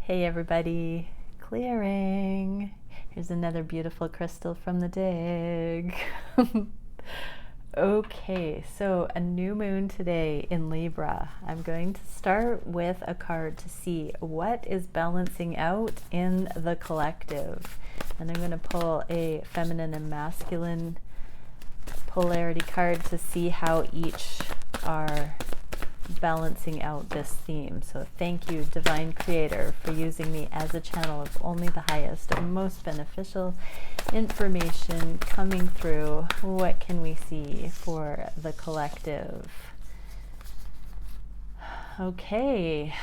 Hey everybody, clearing. Here's another beautiful crystal from the dig. Okay, so a new moon today in Libra. I'm going to start with a card to see what is balancing out in the collective. And I'm going to pull a feminine and masculine polarity card to see how each are balancing out this theme. So thank you, Divine Creator, for using me as a channel of only the highest and most beneficial information coming through. What can we see for the collective? Okay,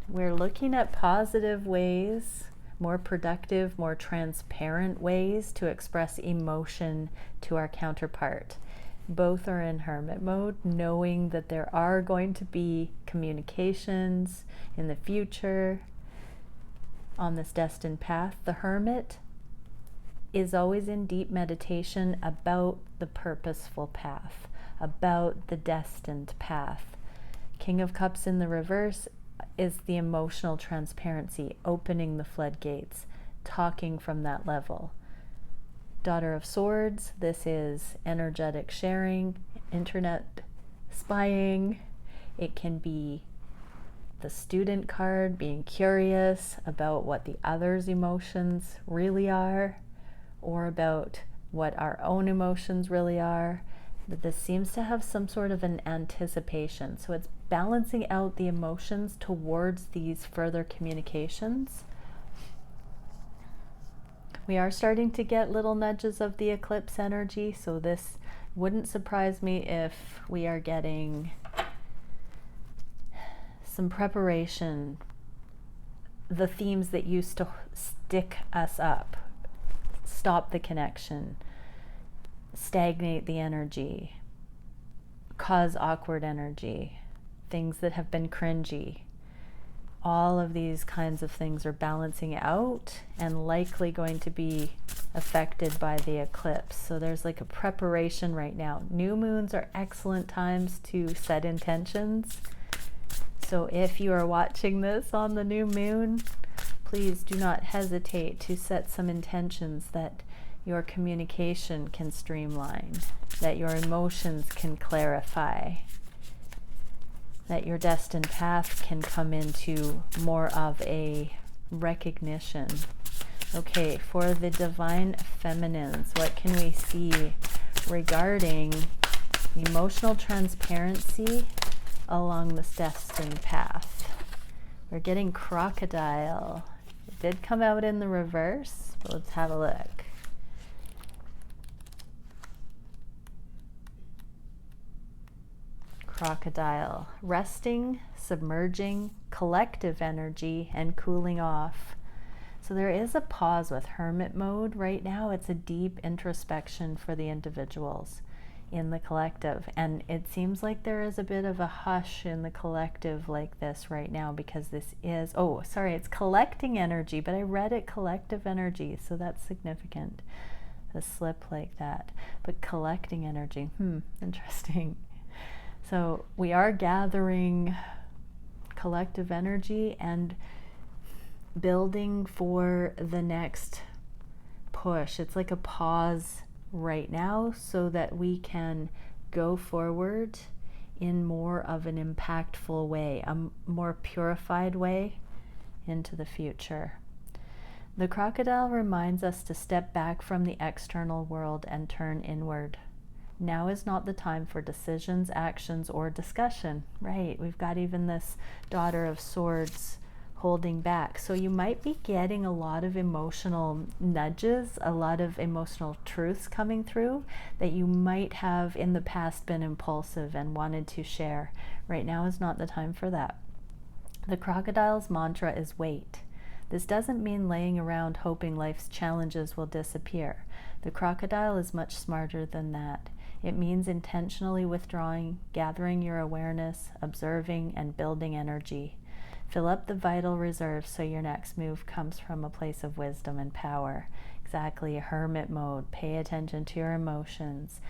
we're looking at positive ways, more productive, more transparent ways to express emotion to our counterpart. Both are in hermit mode, knowing that there are going to be communications in the future on this destined path. The hermit is always in deep meditation about the purposeful path, about the destined path. King of Cups in the reverse is the emotional transparency, opening the floodgates, talking from that level. Daughter of Swords, this is energetic sharing, internet spying. It can be the student card, being curious about what the other's emotions really are, or about what our own emotions really are. But this seems to have some sort of an anticipation. So it's balancing out the emotions towards these further communications. We are starting to get little nudges of the eclipse energy, so this wouldn't surprise me if we are getting some preparation, the themes that used to stick us up, stop the connection, stagnate the energy, cause awkward energy, things that have been cringy. All of these kinds of things are balancing out and likely going to be affected by the eclipse. So there's like a preparation right now. New moons are excellent times to set intentions. So if you are watching this on the new moon, please do not hesitate to set some intentions that your communication can streamline, that your emotions can clarify, that your destined path can come into more of a recognition. Okay, for the divine feminines, what can we see regarding emotional transparency along this destined path? We're getting crocodile. It did come out in the reverse, but let's have a look. Crocodile, resting, submerging, collective energy, and cooling off. So there is a pause with hermit mode right now. It's a deep introspection for the individuals in the collective. And it seems like there is a bit of a hush in the collective like this right now, because this is, oh, sorry, it's collecting energy, but I read it collective energy, so that's significant. A slip like that. But collecting energy, interesting. So we are gathering collective energy and building for the next push. It's like a pause right now so that we can go forward in more of an impactful way, a more purified way into the future. The crocodile reminds us to step back from the external world and turn inward. Now is not the time for decisions, actions, or discussion. Right, we've got even this Daughter of Swords holding back. So you might be getting a lot of emotional nudges, a lot of emotional truths coming through that you might have in the past been impulsive and wanted to share. Right now is not the time for that. The crocodile's mantra is wait. This doesn't mean laying around hoping life's challenges will disappear. The crocodile is much smarter than that. It means intentionally withdrawing, gathering your awareness, observing, and building energy. Fill up the vital reserves so your next move comes from a place of wisdom and power. Exactly, hermit mode. Pay attention to your emotions.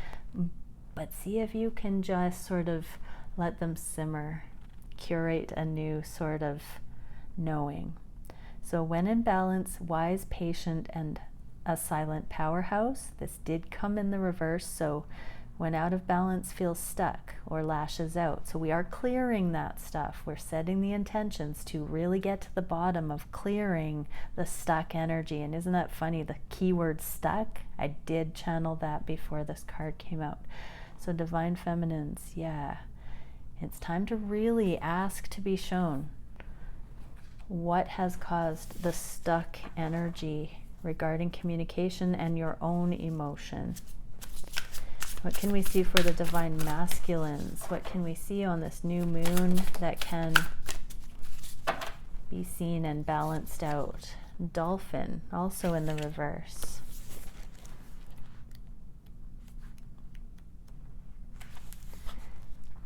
But see if you can just sort of let them simmer. Curate a new sort of knowing. So when in balance, wise, patient, and a silent powerhouse. This did come in the reverse, so when out of balance, feels stuck or lashes out. So we are clearing that stuff. We're setting the intentions to really get to the bottom of clearing the stuck energy. And isn't that funny, the keyword stuck? I did channel that before this card came out. So divine feminines, yeah. It's time to really ask to be shown what has caused the stuck energy regarding communication and your own emotion. What can we see for the divine masculines? What can we see on this new moon that can be seen and balanced out? Dolphin, also in the reverse.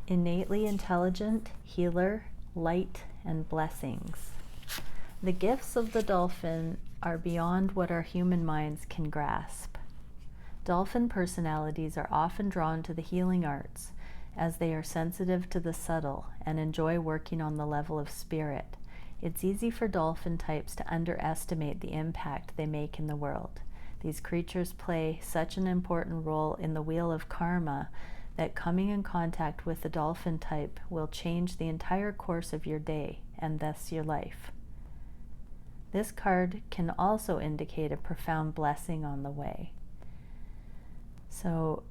Innately intelligent, healer, light, and blessings. The gifts of the dolphin are beyond what our human minds can grasp. Dolphin personalities are often drawn to the healing arts as they are sensitive to the subtle and enjoy working on the level of spirit. It's easy for dolphin types to underestimate the impact they make in the world. These creatures play such an important role in the wheel of karma that coming in contact with the dolphin type will change the entire course of your day and thus your life. This card can also indicate a profound blessing on the way. So,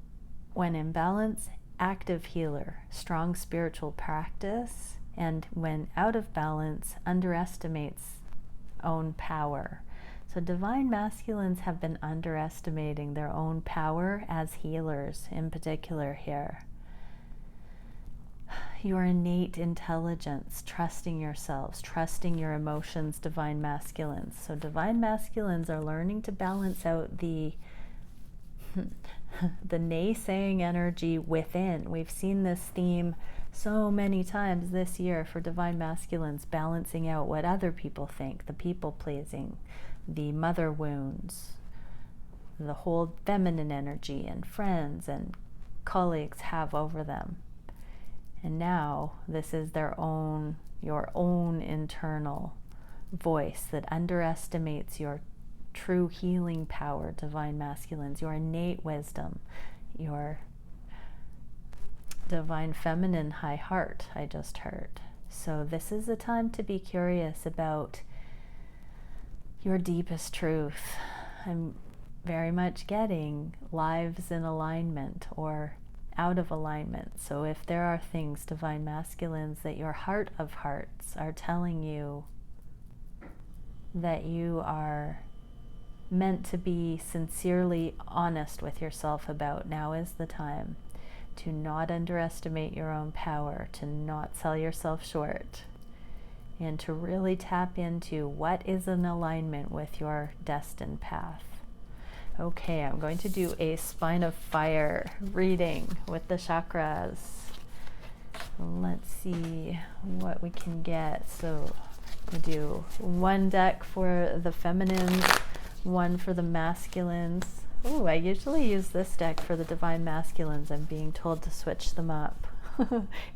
when in balance, active healer, strong spiritual practice, and when out of balance, underestimates own power. So divine masculines have been underestimating their own power as healers in particular here. Your innate intelligence, trusting yourselves, trusting your emotions, divine masculines. So divine masculines are learning to balance out the naysaying energy within. We've seen this theme so many times this year for divine masculines, balancing out what other people think, the people pleasing, the mother wounds, the whole feminine energy and friends and colleagues have over them. And now this is your own internal voice that underestimates your true healing power, divine masculines, your innate wisdom, your divine feminine high heart, I just heard. So this is a time to be curious about your deepest truth. I'm very much getting lives in alignment or out of alignment. So if there are things, divine masculines, that your heart of hearts are telling you that you are meant to be sincerely honest with yourself about, now is the time to not underestimate your own power, to not sell yourself short, and to really tap into what is in alignment with your destined path. Okay, I'm going to do a spine of fire reading with the chakras. Let's see what we can get. So we do one deck for the feminines, one for the masculines. Oh, I usually use this deck for the divine masculines. I'm being told to switch them up.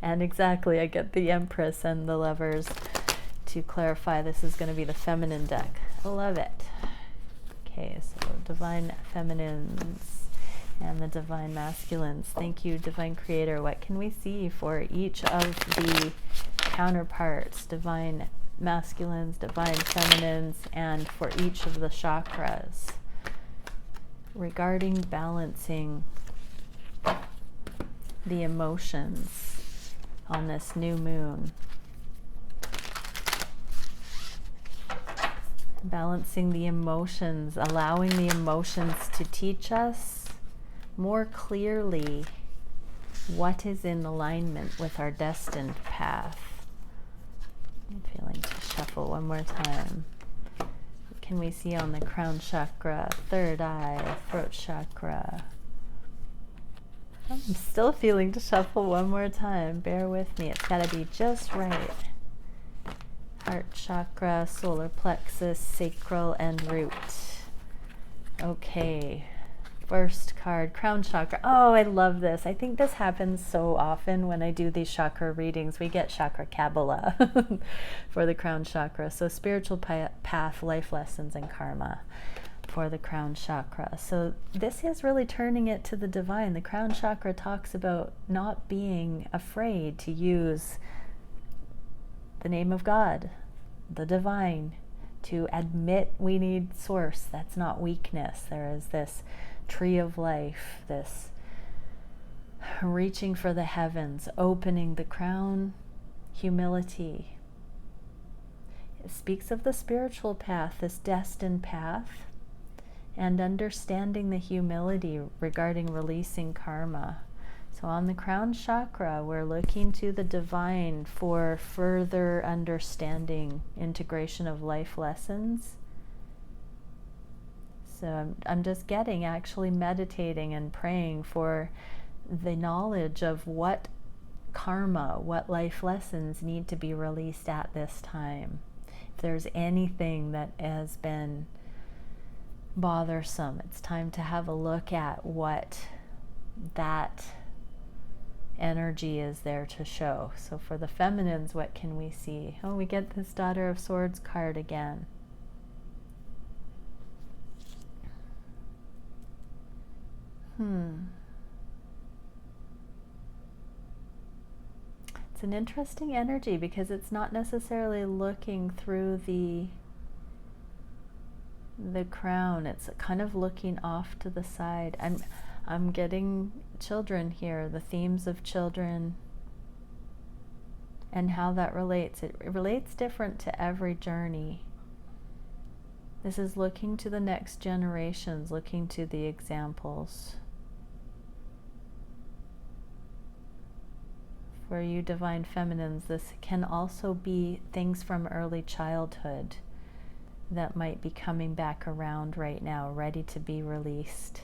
And exactly, I get the Empress and the Lovers to clarify this is going to be the feminine deck. I love it. Okay, so divine feminines and the divine masculines. Thank you, divine creator. What can we see for each of the counterparts, divine masculines, divine feminines, and for each of the chakras regarding balancing the emotions on this new moon? Balancing the emotions, allowing the emotions to teach us more clearly what is in alignment with our destined path. I'm feeling to shuffle one more time. What can we see on the crown chakra, third eye, throat chakra? I'm still feeling to shuffle one more time. Bear with me. It's got to be just right. Heart chakra, solar plexus, sacral, and root. Okay, First card, crown chakra. Oh, I love this. I think this happens so often when I do these chakra readings. We get chakra Kabbalah for the crown chakra. So spiritual path, life lessons, and karma for the crown chakra. So this is really turning it to the divine. The crown chakra talks about not being afraid to use the name of God, the divine, to admit we need source. That's not weakness. There is this tree of life, this reaching for the heavens, opening the crown, humility. It speaks of the spiritual path, this destined path, and understanding the humility regarding releasing karma. So on the crown chakra, we're looking to the divine for further understanding, integration of life lessons. So I'm just actually meditating and praying for the knowledge of what karma, what life lessons need to be released at this time. If there's anything that has been bothersome, it's time to have a look at what that energy is there to show. So for the feminines, what can we see? Oh, we get this Daughter of Swords card again. It's an interesting energy because it's not necessarily looking through the crown. It's kind of looking off to the side. I'm getting children here, the themes of children and how that relates. It relates different to every journey. This is looking to the next generations, looking to the examples. For you divine feminines, this can also be things from early childhood that might be coming back around right now, ready to be released.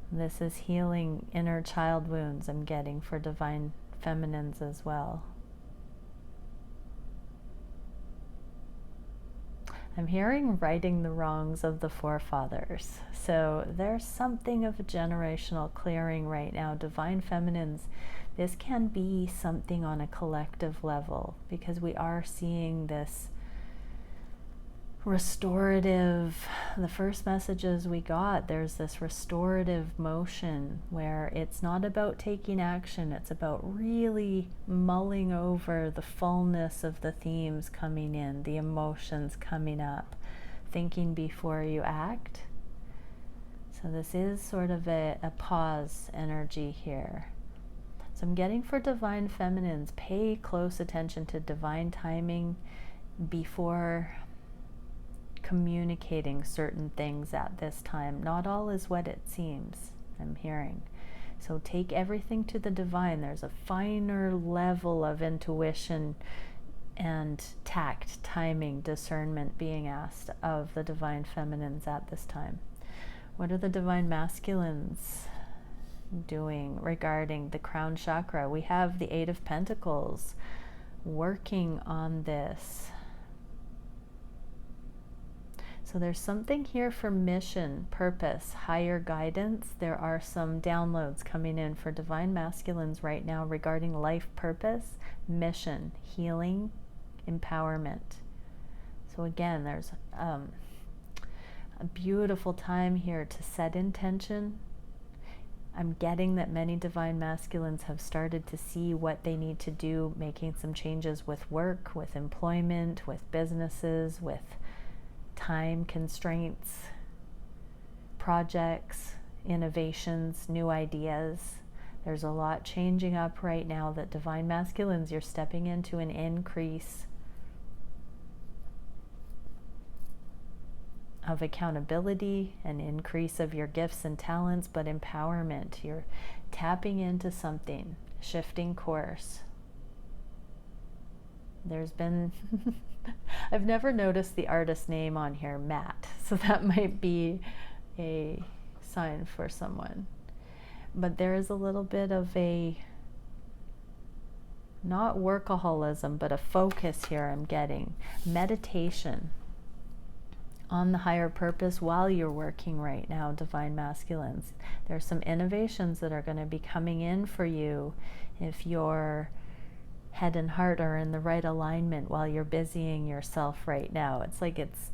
This is healing inner child wounds I'm getting for divine feminines as well. I'm hearing righting the wrongs of the forefathers. So there's something of a generational clearing right now. Divine feminines, this can be something on a collective level because we are seeing this restorative, the first messages we got, there's this restorative motion where it's not about taking action, it's about really mulling over the fullness of the themes coming in, the emotions coming up, thinking before you act. So this is sort of a pause energy here. So I'm getting for divine feminines, pay close attention to divine timing before communicating certain things at this time. Not all is what it seems, I'm hearing. So take everything to the divine. There's a finer level of intuition and tact, timing, discernment being asked of the divine feminines at this time. What are the divine masculines doing regarding the crown chakra? We have the Eight of Pentacles working on this. So there's something here for mission, purpose, higher guidance. There are some downloads coming in for divine masculines right now regarding life purpose, mission, healing, empowerment. So again, there's a beautiful time here to set intention. I'm getting that many divine masculines have started to see what they need to do, making some changes with work, with employment, with businesses, with time constraints, projects, innovations, new ideas. There's a lot changing up right now that divine masculines, you're stepping into an increase of accountability, an increase of your gifts and talents, but empowerment. You're tapping into something, shifting course. There's been I've never noticed the artist name on here, Matt, so that might be a sign for someone. But there is a little bit of a, not workaholism, but a focus here I'm getting. Meditation. on the higher purpose while you're working right now, divine masculines. There's some innovations that are going to be coming in for you if your head and heart are in the right alignment while you're busying yourself right now. It's like it's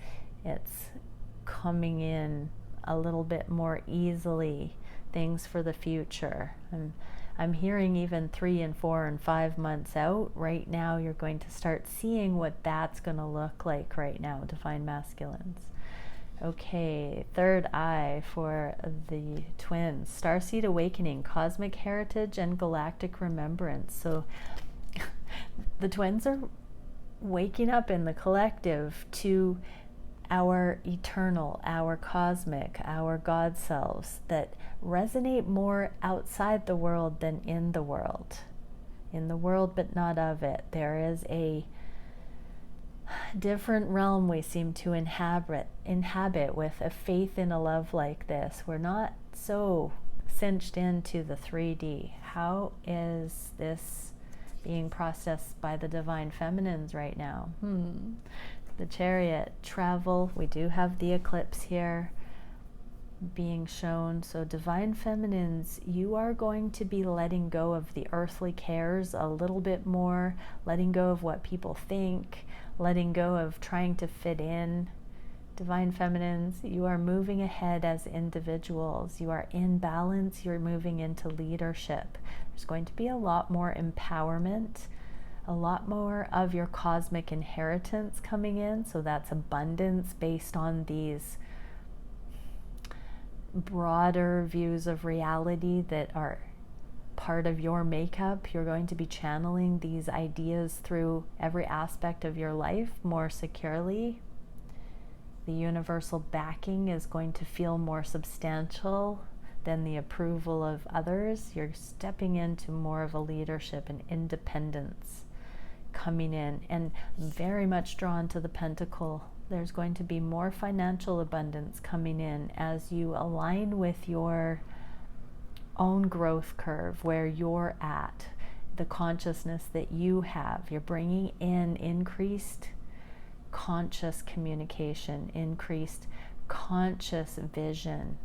coming in a little bit more easily, things for the future. And I'm hearing even 3 and 4 and 5 months out right now, you're going to start seeing what that's going to look like right now, divine masculines. Okay, third eye for the twins. Starseed awakening, cosmic heritage, and galactic remembrance. So the twins are waking up in the collective to our eternal, our cosmic, our God selves that resonate more outside the world than in the world. In the world, but not of it. There is a different realm we seem to inhabit with a faith in a love like this. We're not so cinched into the 3D. How is this being processed by the divine feminines right now? The Chariot, travel. We do have the eclipse here being shown. So divine feminines, you are going to be letting go of the earthly cares a little bit more, letting go of what people think, letting go of trying to fit in. Divine feminines, you are moving ahead as individuals. You are in balance. You're moving into leadership. There's going to be a lot more empowerment, a lot more of your cosmic inheritance coming in. So that's abundance based on these broader views of reality that are part of your makeup. You're going to be channeling these ideas through every aspect of your life more securely. The universal backing is going to feel more substantial than the approval of others. You're stepping into more of a leadership and independence coming in, and very much drawn to the Pentacle. There's going to be more financial abundance coming in as you align with your own growth curve, where you're at, the consciousness that you have. You're bringing in increased conscious communication, increased conscious vision.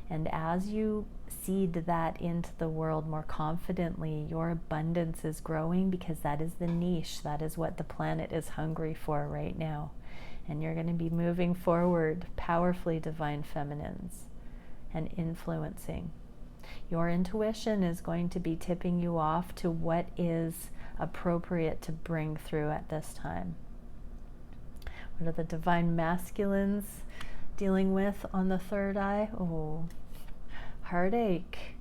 And as you seed that into the world more confidently, your abundance is growing, because that is the niche. That is what the planet is hungry for right now. And you're going to be moving forward powerfully, divine feminines, and influencing. Your intuition is going to be tipping you off to what is appropriate to bring through at this time. What are the divine masculines dealing with on the third eye? Oh, heartache.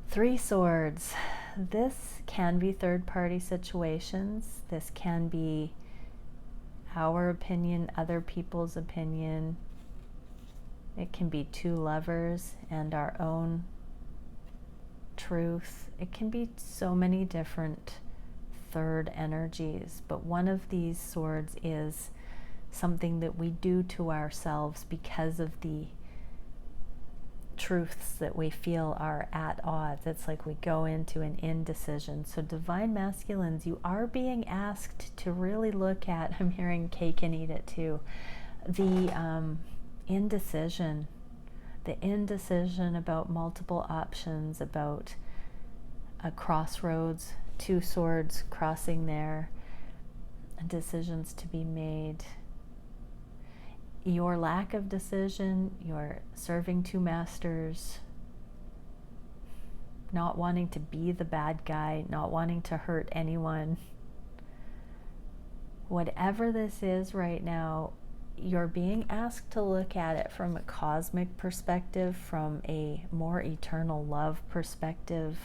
3 swords. This can be third-party situations. This can be our opinion, other people's opinion. It can be 2 lovers and our own truth. It can be so many different third energies, but one of these swords is something that we do to ourselves because of the truths that we feel are at odds. It's like we go into an indecision. So divine masculines, you are being asked to really look at, I'm hearing cake and eat it too, the indecision about multiple options, about a crossroads, 2 swords crossing there, decisions to be made. Your lack of decision, your serving 2 masters, not wanting to be the bad guy, not wanting to hurt anyone. Whatever this is right now, you're being asked to look at it from a cosmic perspective, from a more eternal love perspective,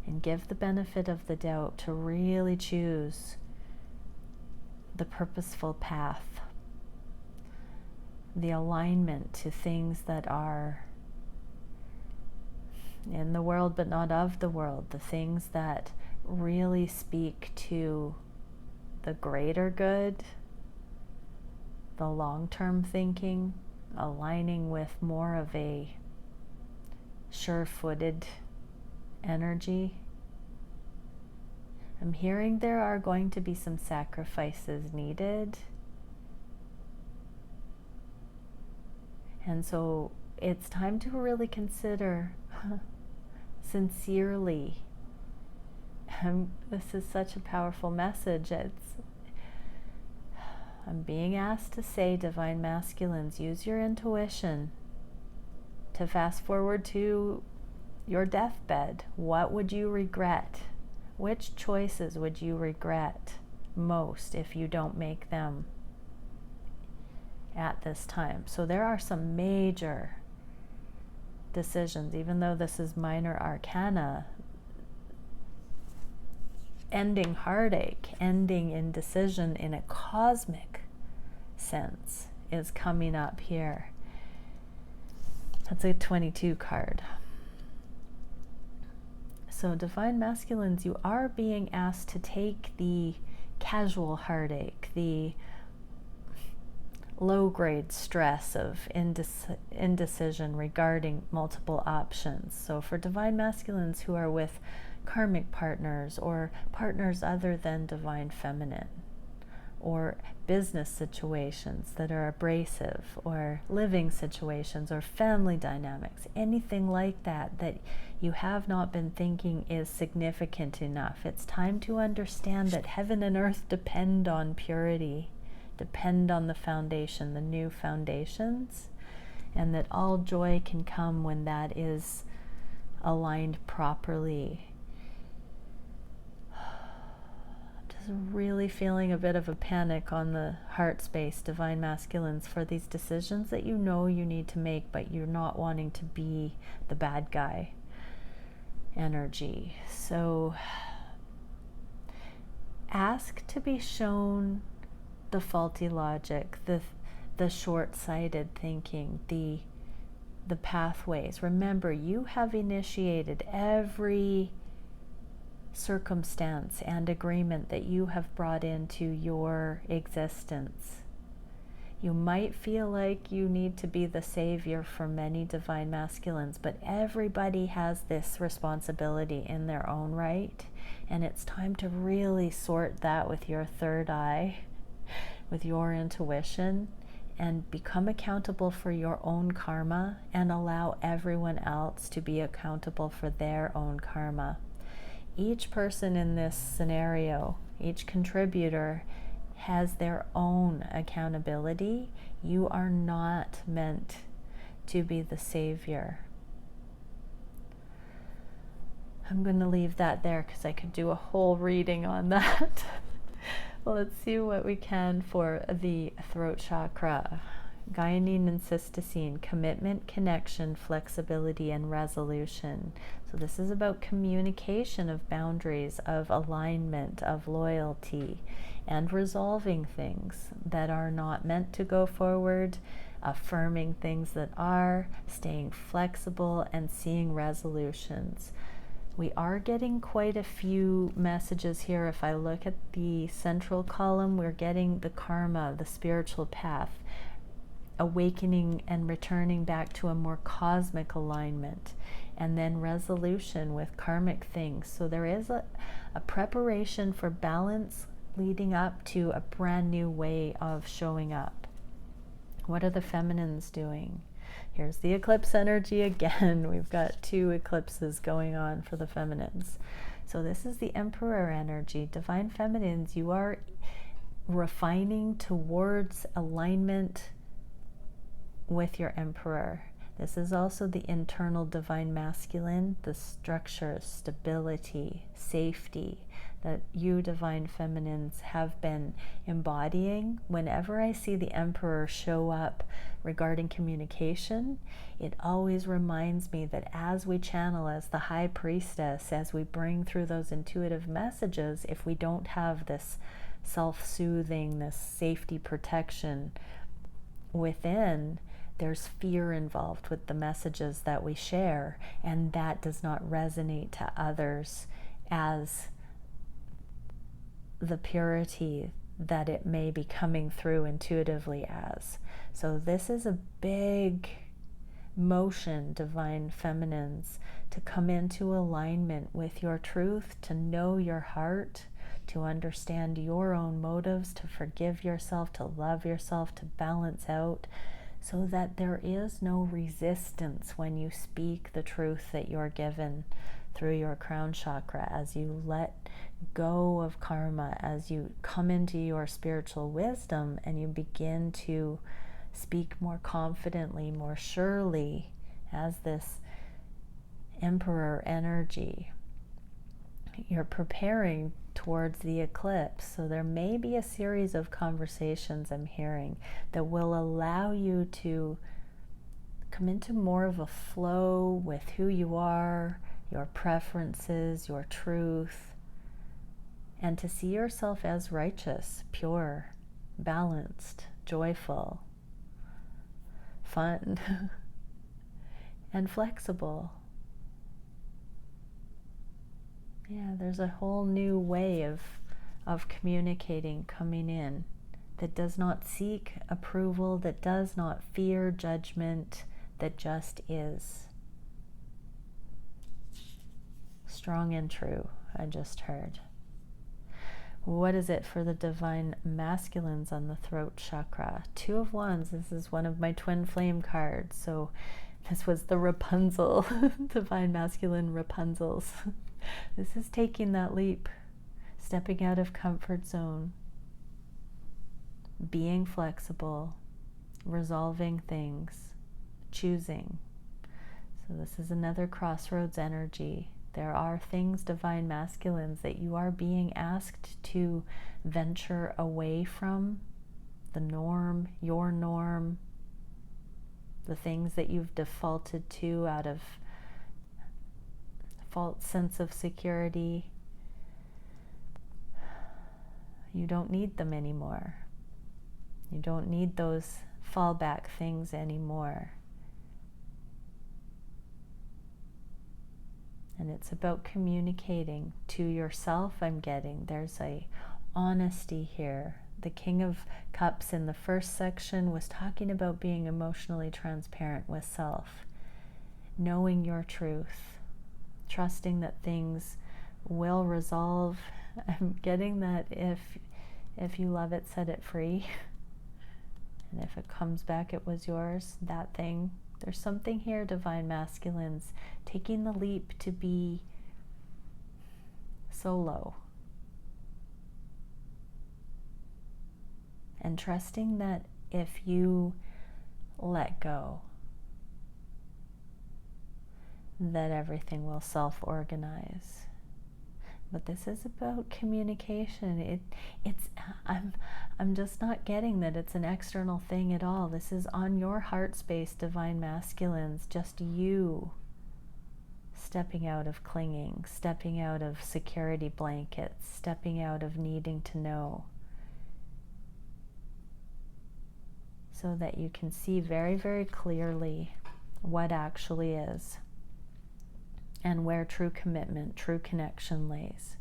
and give the benefit of the doubt to really choose the purposeful path, the alignment to things that are in the world but not of the world, the things that really speak to the greater good, the long-term thinking, aligning with more of a sure-footed energy. I'm hearing there are going to be some sacrifices needed. And so it's time to really consider sincerely. This is such a powerful message. I'm being asked to say, Divine Masculines, use your intuition to fast forward to your deathbed. What would you regret? Which choices would you regret most if you don't make them at this time? So there are some major decisions, even though this is minor arcana. Ending heartache, ending indecision in a cosmic sense is coming up here. That's a 22 card. So Divine Masculines, you are being asked to take the casual heartache, the low-grade stress of indecision regarding multiple options. So for Divine Masculines who are with karmic partners or partners other than Divine Feminine, or business situations that are abrasive, or living situations, or family dynamics, anything like that that you have not been thinking is significant enough. It's time to understand that heaven and earth depend on purity, depend on the foundation, the new foundations, and that all joy can come when that is aligned properly. Really feeling a bit of a panic on the heart space, Divine Masculines, for these decisions that you know you need to make, but you're not wanting to be the bad guy energy. So ask to be shown the faulty logic, the short-sighted thinking, the pathways. Remember, you have initiated every circumstance and agreement that you have brought into your existence. You might feel like you need to be the savior for many Divine Masculines, but everybody has this responsibility in their own right, and it's time to really sort that with your third eye, with your intuition, and become accountable for your own karma and allow everyone else to be accountable for their own karma. Each person in this scenario, each contributor, has their own accountability. You are not meant to be the savior. I'm going to leave that there because I could do a whole reading on that. Well, let's see what we can for the throat chakra. Guanine and cystocene, commitment, connection, flexibility, and resolution. So this is about communication of boundaries, of alignment, of loyalty, and resolving things that are not meant to go forward, affirming things that are, staying flexible, and seeing resolutions. We are getting quite a few messages here. If I look at the central column, we're getting the karma, the spiritual path, awakening and returning back to a more cosmic alignment, and then resolution with karmic things. So there is a preparation for balance leading up to a brand new way of showing up. What are the feminines doing? Here's the eclipse energy again. We've got 2 eclipses going on for the feminines. So this is the Emperor energy. Divine Feminines, you are refining towards alignment with your Emperor. This is also the internal Divine Masculine, the structure, stability, safety that you Divine Feminines have been embodying. Whenever I see the Emperor show up regarding communication, it always reminds me that as we channel as the High Priestess, as we bring through those intuitive messages, if we don't have this self-soothing, this safety protection within, there's fear involved with the messages that we share, and that does not resonate to others as the purity that it may be coming through intuitively as. So this is a big motion, Divine Feminines, to come into alignment with your truth, to know your heart, to understand your own motives, to forgive yourself, to love yourself, to balance out, so that there is no resistance when you speak the truth that you're given through your crown chakra, as you let go of karma, as you come into your spiritual wisdom and you begin to speak more confidently, more surely, as this emperor energy. You're preparing towards the eclipse, so there may be a series of conversations I'm hearing that will allow you to come into more of a flow with who you are, your preferences, your truth, and to see yourself as righteous, pure, balanced, joyful, fun, and flexible. Yeah, there's a whole new way of communicating coming in that does not seek approval, that does not fear judgment, that just is. Strong and true, I just heard. What is it for the divine masculines on the throat chakra? 2 of Wands. This is one of my twin flame cards. So this was the Rapunzel, divine masculine Rapunzels. This is taking that leap, stepping out of comfort zone, being flexible, resolving things, choosing. So this is another crossroads energy. There are things, divine masculines, that you are being asked to venture away from, the norm, your norm, the things that you've defaulted to out of false sense of security. You don't need them anymore. You don't need those fallback things anymore. And it's about communicating to yourself. I'm getting there's a honesty here. The King of Cups in the first section was talking about being emotionally transparent with self, knowing your truth, trusting that things will resolve. I'm getting that if you love it, set it free. And if it comes back, it was yours, that thing. There's something here, divine masculines, taking the leap to be solo. And trusting that if you let go, that everything will self-organize. But this is about communication. I'm just not getting that it's an external thing at all. This is on your heart space, divine masculines, just you stepping out of clinging, stepping out of security blankets, stepping out of needing to know, so that you can see very, very clearly what actually is and where true commitment, true connection lays.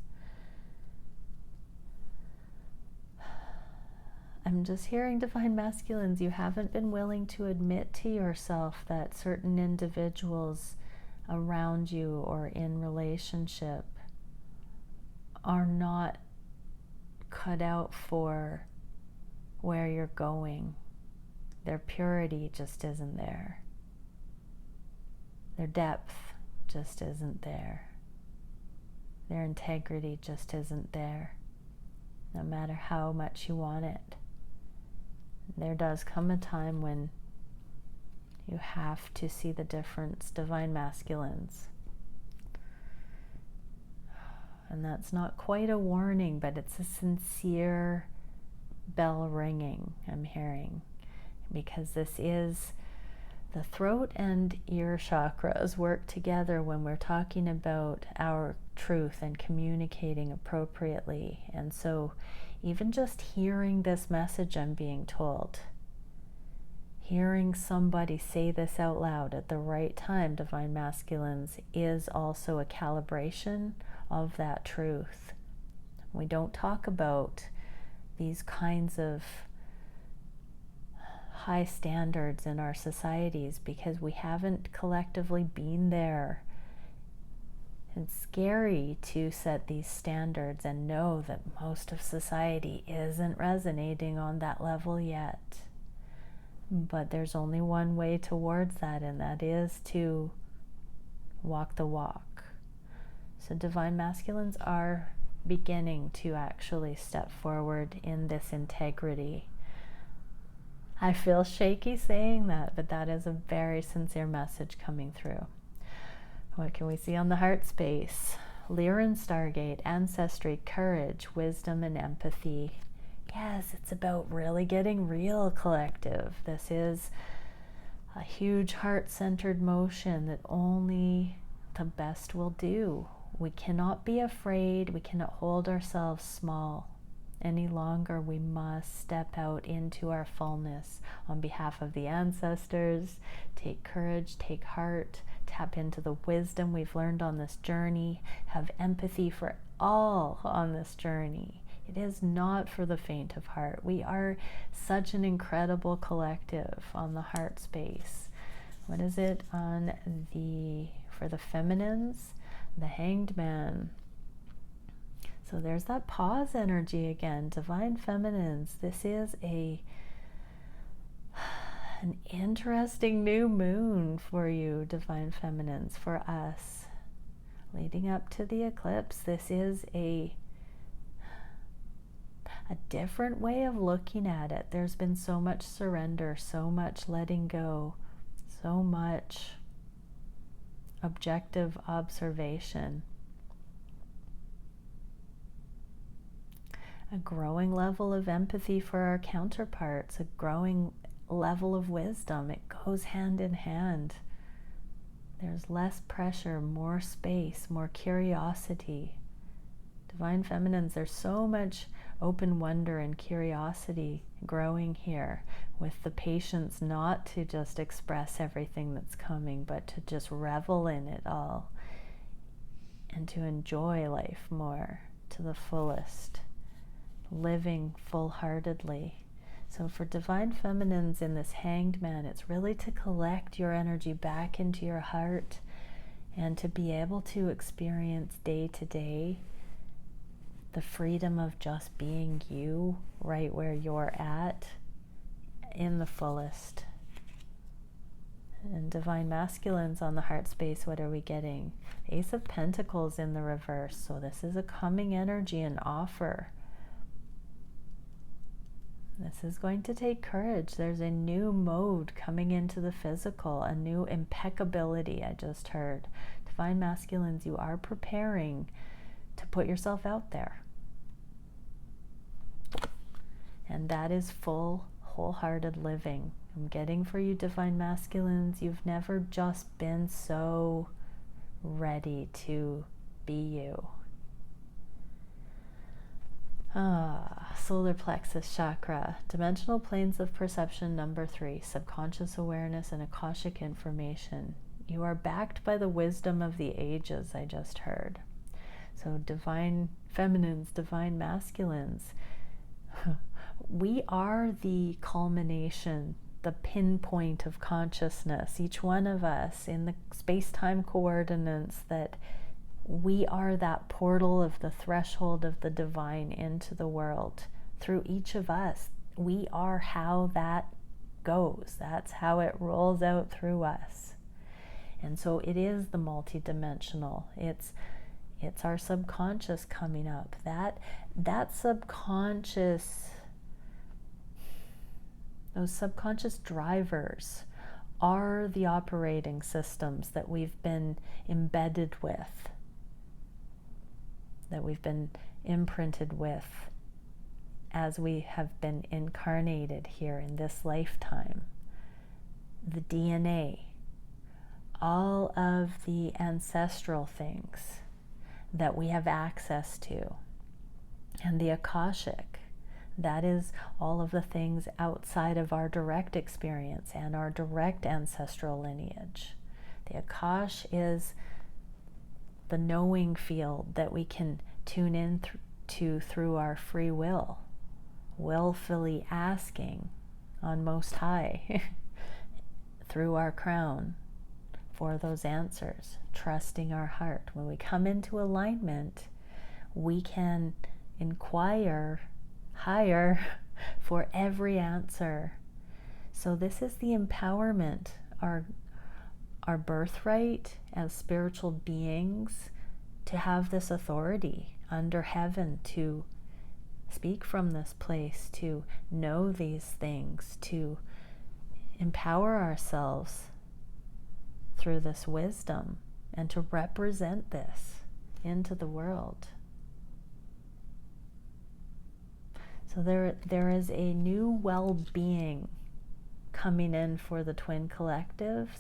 I'm just hearing, divine masculines, you haven't been willing to admit to yourself that certain individuals around you or in relationship are not cut out for where you're going. Their purity just isn't there. Their depth just isn't there. Their integrity just isn't there, no matter how much you want it. There does come a time when you have to see the difference, divine masculines. And that's not quite a warning, but it's a sincere bell ringing I'm hearing, because this is the throat and ear chakras work together when we're talking about our truth and communicating appropriately. And so even just hearing this message I'm being told, hearing somebody say this out loud at the right time, divine masculines, is also a calibration of that truth. We don't talk about these kinds of high standards in our societies because we haven't collectively been there. It's scary to set these standards and know that most of society isn't resonating on that level yet. But there's only one way towards that, and that is to walk the walk. So divine masculines are beginning to actually step forward in this integrity. I feel shaky saying that, but that is a very sincere message coming through. What can we see on the heart space? Lyran Stargate, ancestry, courage, wisdom, and empathy. Yes, it's about really getting real, collective. This is a huge heart-centered motion that only the best will do. We cannot be afraid. We cannot hold ourselves small any longer. We must step out into our fullness on behalf of the ancestors. Take courage, take heart, tap into the wisdom we've learned on this journey, have empathy for all on this journey. It is not for the faint of heart. We are such an incredible collective on the heart space. What is it on for the feminines? The Hanged Man. So there's that pause energy again. Divine feminines, this is an interesting new moon for you, divine feminines, for us. Leading up to the eclipse, this is a different way of looking at it. There's been so much surrender, so much letting go, so much objective observation. A growing level of empathy for our counterparts, a growing level of wisdom. It goes hand in hand. There's less pressure, more space, more curiosity. Divine feminines, there's so much open wonder and curiosity growing here, with the patience not to just express everything that's coming, but to just revel in it all and to enjoy life more to the fullest, living full-heartedly. So for divine feminines in this Hanged Man, it's really to collect your energy back into your heart and to be able to experience day to day the freedom of just being you right where you're at in the fullest. And divine masculines on the heart space, what are we getting? Ace of Pentacles in the reverse. So this is a coming energy and offer. This is going to take courage. There's a new mode coming into the physical, a new impeccability I just heard. Divine masculines, you are preparing to put yourself out there. And that is full, wholehearted living. I'm getting for you, divine masculines, you've never just been so ready to be you. Solar plexus chakra, dimensional planes of perception number 3, subconscious awareness and Akashic information. You are backed by the wisdom of the ages, I just heard. So divine feminines, divine masculines, we are the culmination, the pinpoint of consciousness, each one of us in the space-time coordinates, that we are that portal of the threshold of the divine into the world. Through each of us, we are how that goes. That's how it rolls out through us. And so it is the multidimensional. It's our subconscious coming up. That subconscious, those subconscious drivers are the operating systems that we've been embedded with, that we've been imprinted with as we have been incarnated here in this lifetime. The DNA, all of the ancestral things that we have access to, and the Akashic, that is all of the things outside of our direct experience and our direct ancestral lineage. The Akash is the knowing field that we can tune in to through our free will, willfully asking on Most High through our crown for those answers, trusting our heart. When we come into alignment, we can inquire higher for every answer So this is the empowerment, our birthright as spiritual beings, to have this authority under heaven, to speak from this place, to know these things, to empower ourselves through this wisdom, and to represent this into the world. So there is a new well-being coming in for the twin collective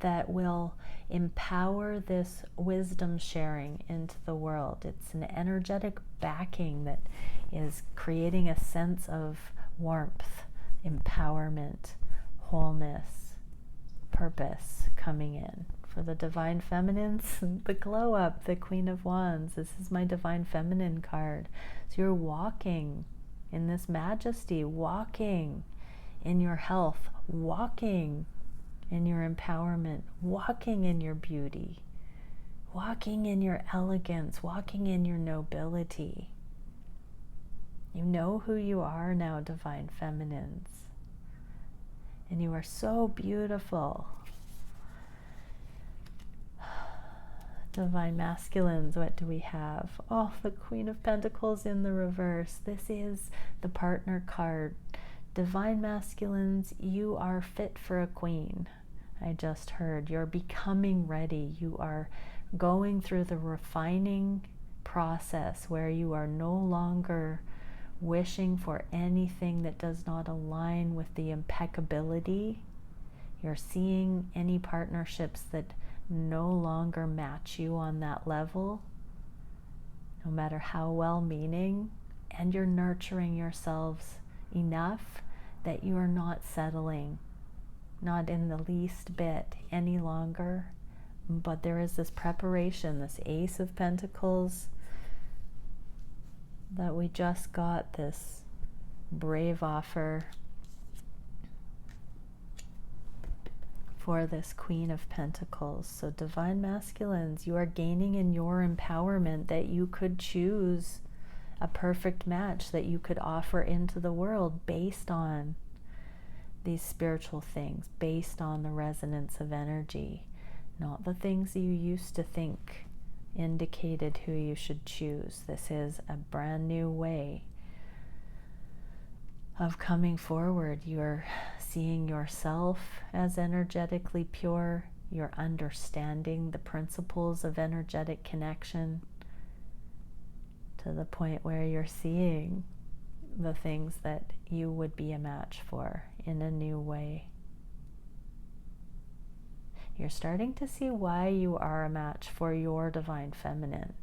that will empower this wisdom sharing into the world. It's an energetic backing that is creating a sense of warmth, empowerment, wholeness, purpose coming in. For the divine feminines, the glow up, the Queen of Wands. This is my divine feminine card. So you're walking in this majesty, walking in your health, walking in your empowerment, walking in your beauty, walking in your elegance, walking in your nobility. You know who you are now, divine feminines. And you are so beautiful. Divine masculines, what do we have? Oh, the Queen of Pentacles in the reverse. This is the partner card. Divine masculines, you are fit for a queen. I just heard. You're becoming ready. You are going through the refining process where you are no longer wishing for anything that does not align with the impeccability. You're seeing any partnerships that no longer match you on that level, no matter how well-meaning, and you're nurturing yourselves enough that you are not settling, not in the least bit any longer. But there is this preparation, this Ace of Pentacles that we just got, this brave offer for this Queen of Pentacles. So divine masculines, you are gaining in your empowerment that you could choose a perfect match that you could offer into the world based on these spiritual things, based on the resonance of energy, not the things you used to think indicated who you should choose. This is a brand new way of coming forward. You're seeing yourself as energetically pure. You're understanding the principles of energetic connection to the point where you're seeing the things that you would be a match for in a new way. You're starting to see why you are a match for your divine feminine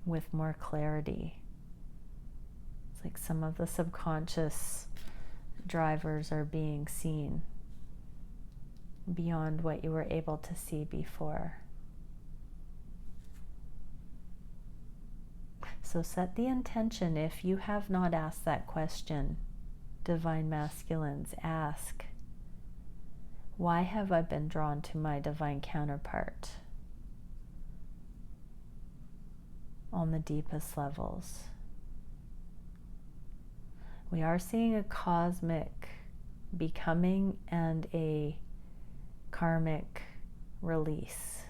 with more clarity. It's like some of the subconscious drivers are being seen beyond what you were able to see before. So set the intention. If you have not asked that question, divine masculines, ask, why have I been drawn to my divine counterpart on the deepest levels? We are seeing a cosmic becoming and a karmic release.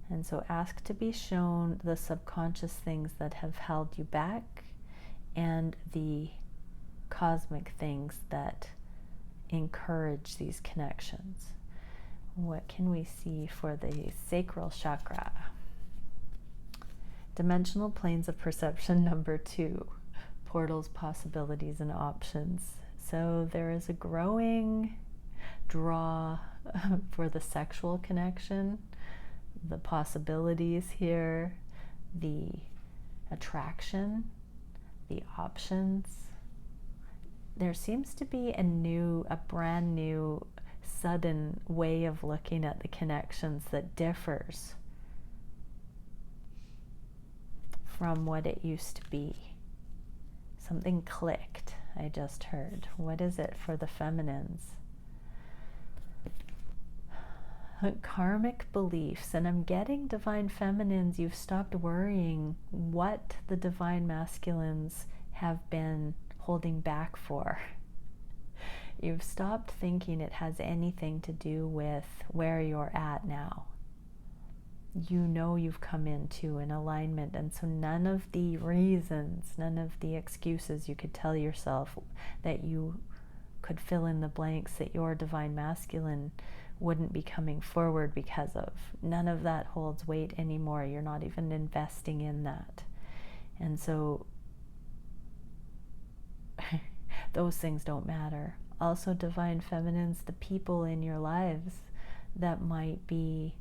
And so ask to be shown the subconscious things that have held you back and the cosmic things that encourage these connections. What can we see for the sacral chakra? Dimensional planes of perception number 2. Portals, possibilities, and options. So there is a growing draw for the sexual connection, the possibilities here, the attraction, the options. There seems to be a brand new, sudden way of looking at the connections that differs from what it used to be. Something clicked, I just heard. What is it for the feminines? Karmic beliefs, and I'm getting divine feminines, you've stopped worrying what the divine masculines have been holding back for. You've stopped thinking it has anything to do with where you're at now. You know you've come into an alignment, and so none of the reasons, none of the excuses you could tell yourself that you could fill in the blanks that your divine masculine wouldn't be coming forward because of, none of that holds weight anymore. You're not even investing in that. And so those things don't matter. Also, divine feminines, the people in your lives that might be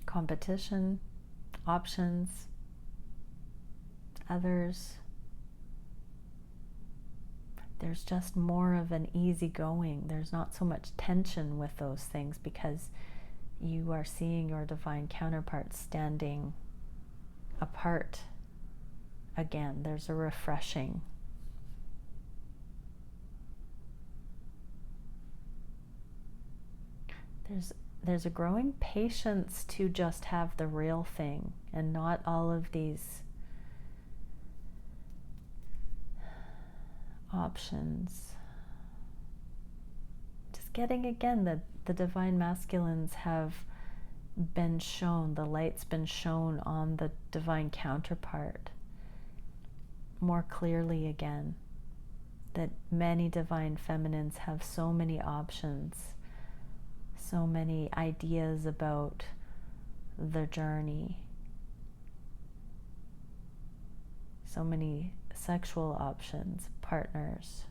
competition, options, others. There's just more of an easygoing. There's not so much tension with those things because you are seeing your divine counterparts standing apart again. There's a refreshing. There's a growing patience to just have the real thing and not all of these options. Just getting again that the divine masculines have been shown, the light's been shown on the divine counterpart more clearly again, that many divine feminines have so many options, so many ideas about the journey, so many sexual options, partners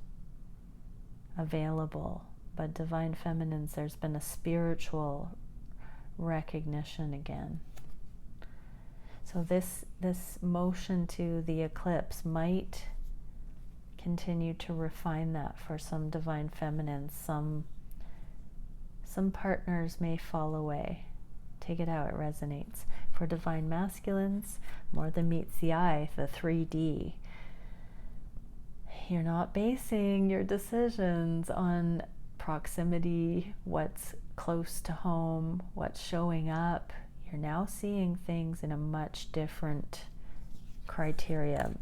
available. But divine feminines, there's been a spiritual recognition again. So this motion to the eclipse might continue to refine that for some divine feminines. Some partners may fall away. Take it how it resonates. For divine masculines, more than meets the eye, the 3D. You're not basing your decisions on proximity, what's close to home, what's showing up. You're now seeing things in a much different criteria,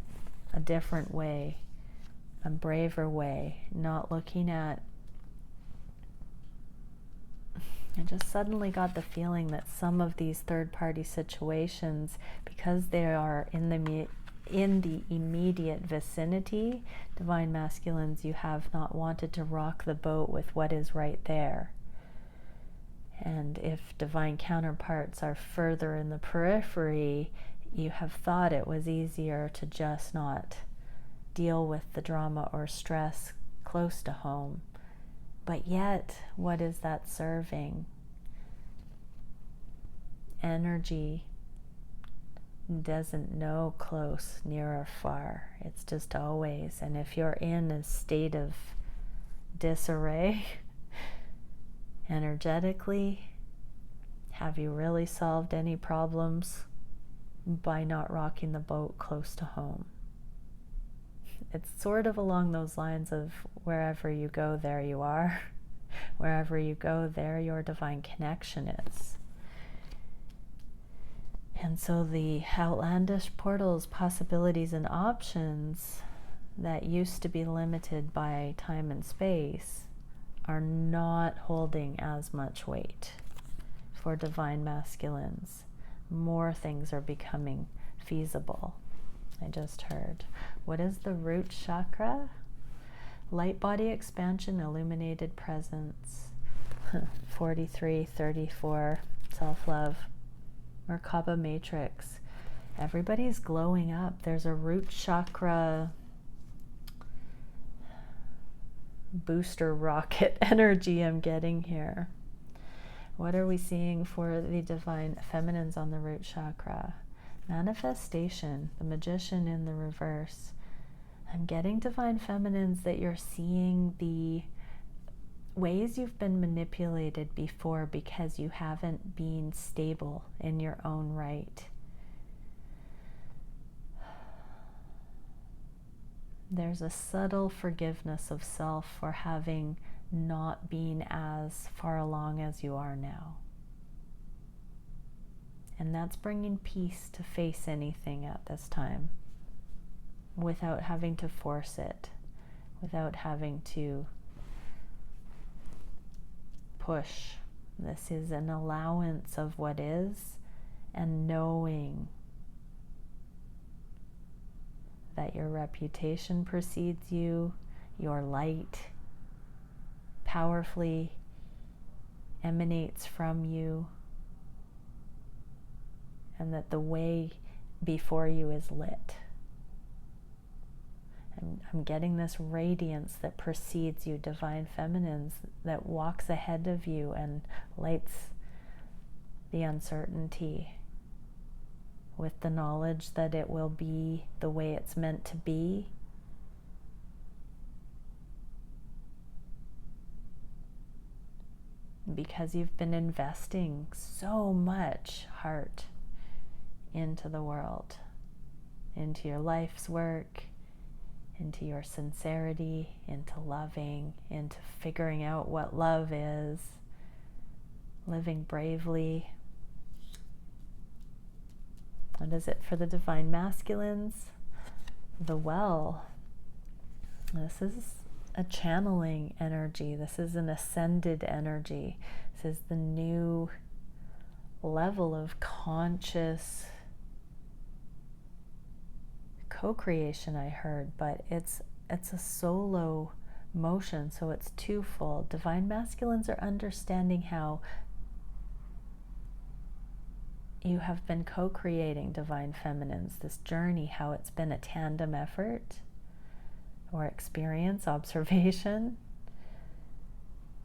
a different way, a braver way, not looking at. I just suddenly got the feeling that some of these third-party situations, because they are in the immediate vicinity, divine masculines, you have not wanted to rock the boat with what is right there. And if divine counterparts are further in the periphery, you have thought it was easier to just not deal with the drama or stress close to home. But yet, what is that serving? Energy doesn't know close, near, or far. It's just always. And if you're in a state of disarray, energetically, have you really solved any problems by not rocking the boat close to home? It's sort of along those lines of wherever you go, there you are. Wherever you go, there your divine connection is. And so the outlandish portals, possibilities, and options that used to be limited by time and space are not holding as much weight for divine masculines. More things are becoming feasible. I just heard. What is the root chakra? Light body expansion, illuminated presence. 43, 34, self-love. Merkaba matrix. Everybody's glowing up. There's a root chakra booster rocket energy I'm getting here. What are we seeing for the divine feminines on the root chakra? Manifestation, the magician in the reverse. I'm getting divine feminines that you're seeing the ways you've been manipulated before because you haven't been stable in your own right. There's a subtle forgiveness of self for having not being as far along as you are now. And that's bringing peace to face anything at this time without having to force it, without having to push. This is an allowance of what is, and knowing that your reputation precedes you, your light powerfully emanates from you, and that the way before you is lit. And I'm getting this radiance that precedes you, divine feminines, that walks ahead of you and lights the uncertainty with the knowledge that it will be the way it's meant to be. Because you've been investing so much heart into the world, into your life's work, into your sincerity, into loving, into figuring out what love is, living bravely. What is it for the divine masculines? The well. This is a channeling energy. This is an ascended energy. This is the new level of conscious co-creation, I heard, but it's a solo motion, so it's twofold. Divine masculines are understanding how you have been co-creating divine feminines, this journey, how it's been a tandem effort or experience, observation.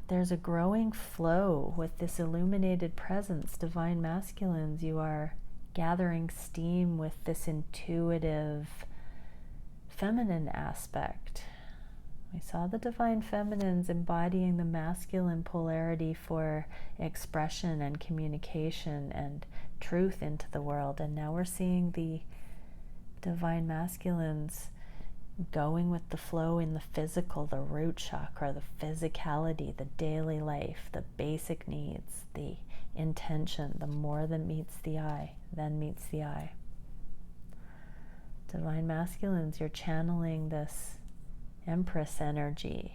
There's a growing flow with this illuminated presence, divine masculines. You are gathering steam with this intuitive feminine aspect. We saw the divine feminines embodying the masculine polarity for expression and communication and truth into the world, and now we're seeing the divine masculines going with the flow in the physical, the root chakra, the physicality, the daily life, the basic needs, the intention, the more than meets the eye, then meets the eye. Divine masculines, you're channeling this Empress energy,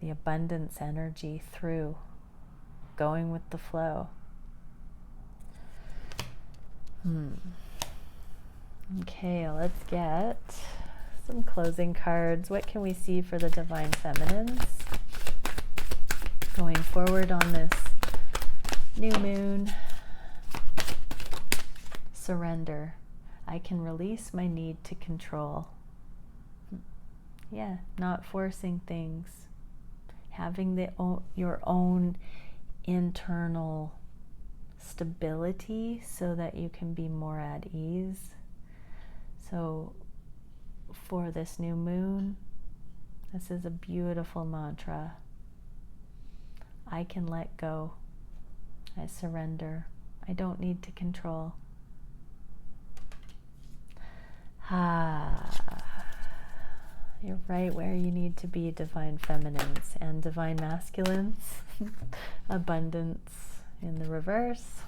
the abundance energy through, going with the flow. Okay, let's get some closing cards. What can we see for the divine feminines going forward on this new moon? Surrender. I can release my need to control. Yeah, not forcing things. Having your own internal stability so that you can be more at ease. So for this new moon, this is a beautiful mantra. I can let go. I surrender. I don't need to control. You're right where you need to be, divine feminines and divine masculines. Abundance in the reverse.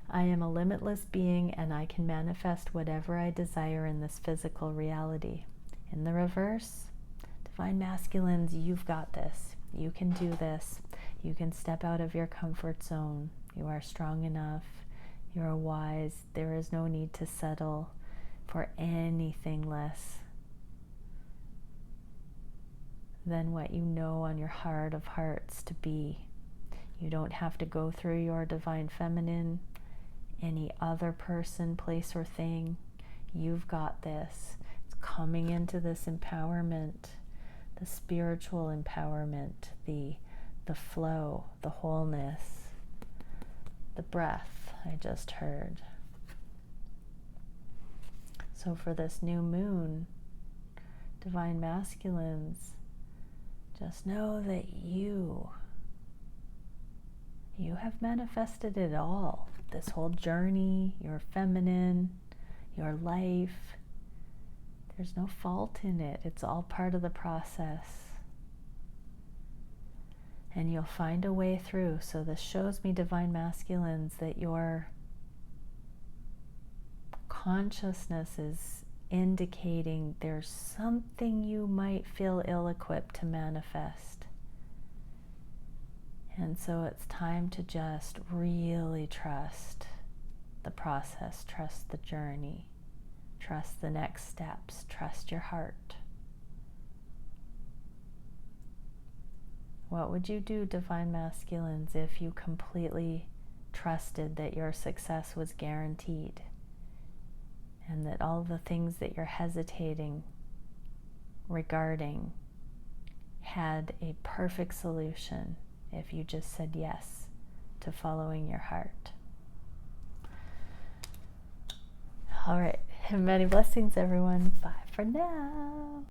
I am a limitless being and I can manifest whatever I desire in this physical reality. In the reverse, divine masculines, you've got this. You can do this. You can step out of your comfort zone. You are strong enough. You are wise. There is no need to settle for anything less than what you know on your heart of hearts to be. You don't have to go through your divine feminine, any other person, place, or thing. You've got this. It's coming into this empowerment, the spiritual empowerment, the flow, the wholeness, the breath I just heard. So for this new moon, divine masculines, just know that you have manifested it all. This whole journey, your feminine, your life, there's no fault in it. It's all part of the process. and you'll find a way through. So this shows me, Divine Masculines, that your consciousness is indicating there's something you might feel ill-equipped to manifest. And so it's time to just really trust the process, trust the journey, trust the next steps, trust your heart. What would you do, Divine Masculines, if you completely trusted that your success was guaranteed and that all the things that you're hesitating regarding had a perfect solution if you just said yes to following your heart? All right, many blessings, everyone. Bye for now.